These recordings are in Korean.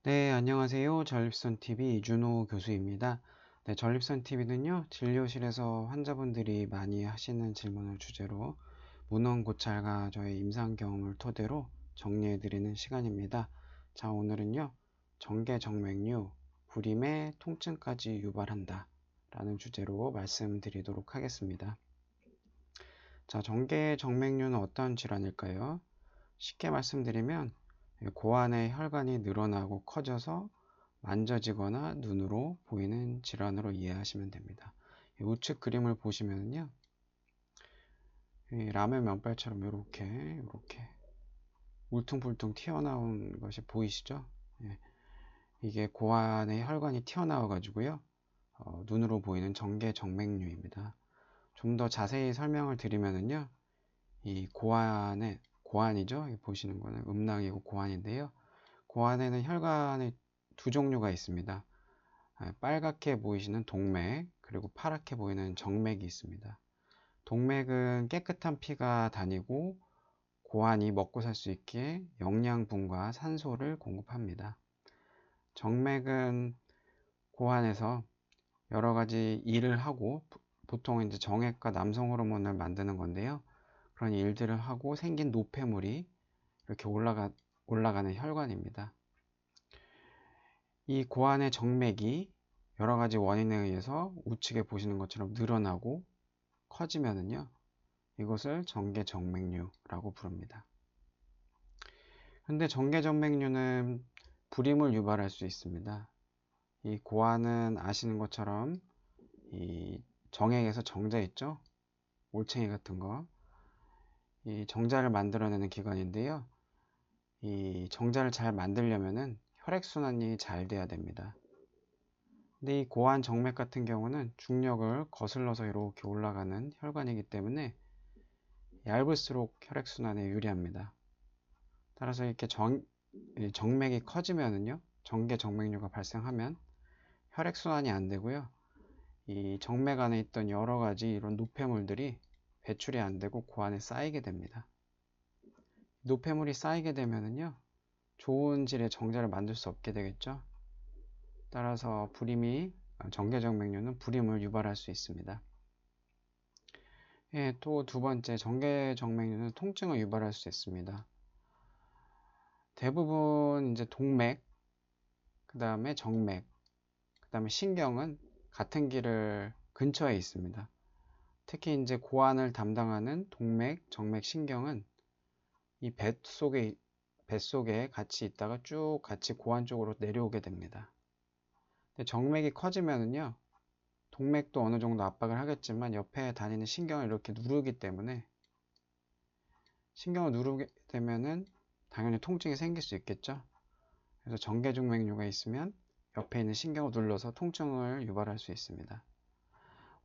네, 안녕하세요. 전립선TV 이준호 교수입니다. 네, 전립선TV는요, 진료실에서 환자분들이 많이 하시는 질문을 주제로 문헌 고찰과 저의 임상 경험을 토대로 정리해드리는 시간입니다. 자, 오늘은요, 정계정맥류, 불임의 통증까지 유발한다 라는 주제로 말씀드리도록 하겠습니다. 자, 정계정맥류는 어떤 질환일까요? 쉽게 말씀드리면 고안의 혈관이 늘어나고 커져서 만져지거나 눈으로 보이는 질환으로 이해하시면 됩니다. 우측 그림을 보시면요, 라면 면발처럼 이렇게 울퉁불퉁 튀어나온 것이 보이시죠? 이게 고안의 혈관이 튀어나와 가지고요, 눈으로 보이는 정계정맥류입니다. 좀 더 자세히 설명을 드리면은요, 이 고안이죠. 여기 보시는 거는 음낭이고 고안인데요. 고안에는 혈관의 두 종류가 있습니다. 빨갛게 보이시는 동맥, 그리고 파랗게 보이는 정맥이 있습니다. 동맥은 깨끗한 피가 다니고 고안이 먹고 살 수 있게 영양분과 산소를 공급합니다. 정맥은 고안에서 여러 가지 일을 하고 보통 이제 정액과 남성 호르몬을 만드는 건데요. 그런 일들을 하고 생긴 노폐물이 이렇게 올라가는 혈관입니다. 이 고안의 정맥이 여러 가지 원인에 의해서 우측에 보시는 것처럼 늘어나고 커지면은요, 이것을 정계정맥류라고 부릅니다. 근데 정계정맥류는 불임을 유발할 수 있습니다. 이 고안은 아시는 것처럼 이 정액에서 정자 있죠? 올챙이 같은 거. 이 정자를 만들어내는 기관인데요. 이 정자를 잘 만들려면은 혈액순환이 잘 돼야 됩니다. 근데 이 고안 정맥 같은 경우는 중력을 거슬러서 이렇게 올라가는 혈관이기 때문에 얇을수록 혈액순환에 유리합니다. 따라서 이렇게 정맥이 커지면은요, 정계정맥류가 발생하면 혈액순환이 안 되고요, 이 정맥 안에 있던 여러 가지 이런 노폐물들이 배출이 안 되고 고안에 쌓이게 됩니다. 노폐물이 쌓이게 되면은요, 좋은 질의 정자를 만들 수 없게 되겠죠. 따라서 정계정맥류는 불임을 유발할 수 있습니다. 예, 또 두 번째, 정계정맥류는 통증을 유발할 수 있습니다. 대부분 이제 동맥, 그 다음에 정맥, 그 다음에 신경은 같은 길을 근처에 있습니다. 특히 이제 고안을 담당하는 동맥, 정맥, 신경은 이 뱃속에 같이 있다가 쭉 같이 고안 쪽으로 내려오게 됩니다. 근데 정맥이 커지면은요, 동맥도 어느 정도 압박을 하겠지만 옆에 다니는 신경을 이렇게 누르기 때문에 신경을 누르게 되면은 당연히 통증이 생길 수 있겠죠. 그래서 정계중맥류가 있으면 옆에 있는 신경을 눌러서 통증을 유발할 수 있습니다.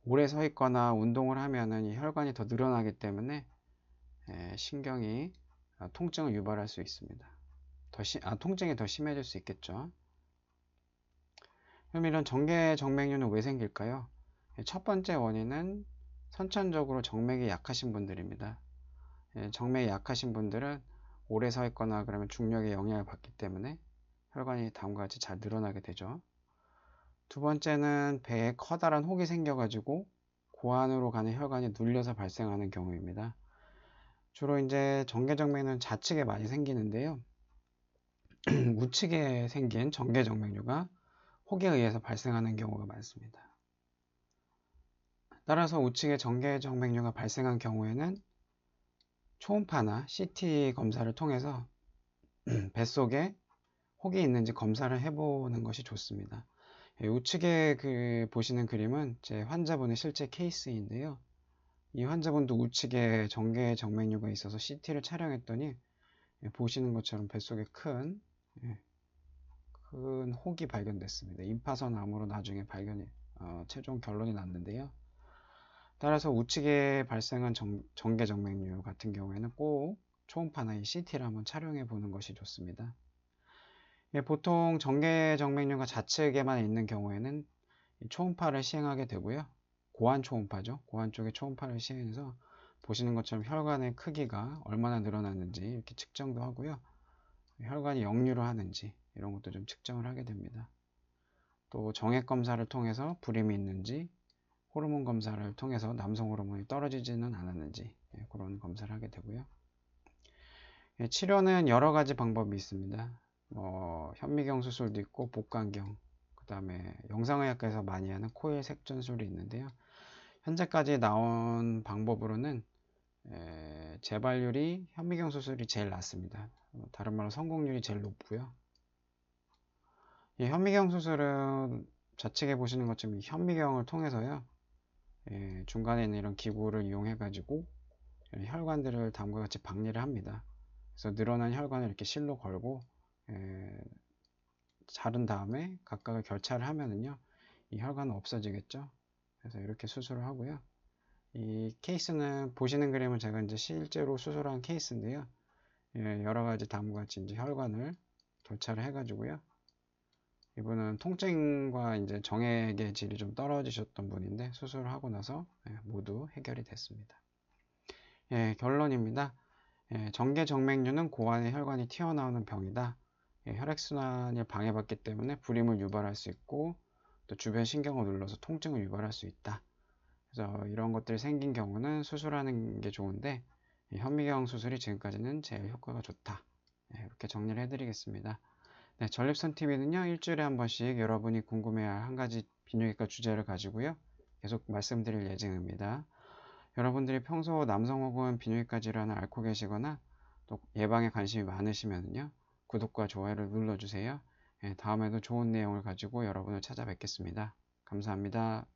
오래 서 있거나 운동을 하면은 이 혈관이 더 늘어나기 때문에 신경이 통증을 유발할 수 있습니다. 통증이 더 심해질 수 있겠죠. 그럼 이런 정계정맥류는 왜 생길까요? 첫 번째 원인은 선천적으로 정맥이 약하신 분들입니다. 정맥이 약하신 분들은 오래 서 있거나 그러면 중력의 영향을 받기 때문에 혈관이 다음과 같이 잘 늘어나게 되죠. 두 번째는 배에 커다란 혹이 생겨가지고 고안으로 가는 혈관이 눌려서 발생하는 경우입니다. 주로 이제 정계정맥류는 좌측에 많이 생기는데요. 우측에 생긴 정계정맥류가 혹에 의해서 발생하는 경우가 많습니다. 따라서 우측에 정계정맥류가 발생한 경우에는 초음파나 CT 검사를 통해서 뱃속에 혹이 있는지 검사를 해보는 것이 좋습니다. 우측에 보시는 그림은 제 환자분의 실제 케이스인데요. 이 환자분도 우측에 정계정맥류가 있어서 CT를 촬영했더니 보시는 것처럼 뱃속에 큰 혹이 발견됐습니다. 임파선암으로 나중에 최종 결론이 났는데요. 따라서 우측에 발생한 정계정맥류 같은 경우에는 꼭 초음파나 이 CT를 한번 촬영해 보는 것이 좋습니다. 보통 정계정맥류가 좌측에만 있는 경우에는 초음파를 시행하게 되고요. 고안 초음파죠. 고안 쪽에 초음파를 시행해서 보시는 것처럼 혈관의 크기가 얼마나 늘어났는지 이렇게 측정도 하고요. 혈관이 역류를 하는지 이런 것도 좀 측정을 하게 됩니다. 또 정액 검사를 통해서 불임이 있는지, 호르몬 검사를 통해서 남성 호르몬이 떨어지지는 않았는지 그런 검사를 하게 되고요. 치료는 여러 가지 방법이 있습니다. 현미경 수술도 있고 복강경, 그 다음에 영상의학과에서 많이 하는 코일 색전술이 있는데요. 현재까지 나온 방법으로는 재발률이 현미경 수술이 제일 낮습니다. 다른 말로 성공률이 제일 높고요. 이 현미경 수술은 좌측에 보시는 것처럼 이 현미경을 통해서요. 중간에 있는 이런 기구를 이용해 가지고 혈관들을 다음과 같이 박리를 합니다. 그래서 늘어난 혈관을 이렇게 실로 걸고 자른 다음에 각각을 결차를 하면은요, 이 혈관은 없어지겠죠. 그래서 이렇게 수술을 하고요. 이 케이스는 보시는 그림은 제가 이제 실제로 수술한 케이스인데요. 여러 가지 다음과 같이 이제 혈관을 결차를 해가지고요. 이분은 통증과 이제 정액의 질이 좀 떨어지셨던 분인데 수술을 하고 나서 모두 해결이 됐습니다. 결론입니다. 정계정맥류는 고환의 혈관이 튀어나오는 병이다. 혈액순환을 방해받기 때문에 불임을 유발할 수 있고 또 주변 신경을 눌러서 통증을 유발할 수 있다. 그래서 이런 것들이 생긴 경우는 수술하는 게 좋은데 현미경 수술이 지금까지는 제일 효과가 좋다. 이렇게 정리를 해드리겠습니다. 네, 전립선TV는요, 일주일에 한 번씩 여러분이 궁금해할 한 가지 비뇨기과 주제를 가지고요, 계속 말씀드릴 예정입니다. 여러분들이 평소 남성 혹은 비뇨기과 질환을 앓고 계시거나 또 예방에 관심이 많으시면요, 구독과 좋아요를 눌러주세요. 다음에도 좋은 내용을 가지고 여러분을 찾아뵙겠습니다. 감사합니다.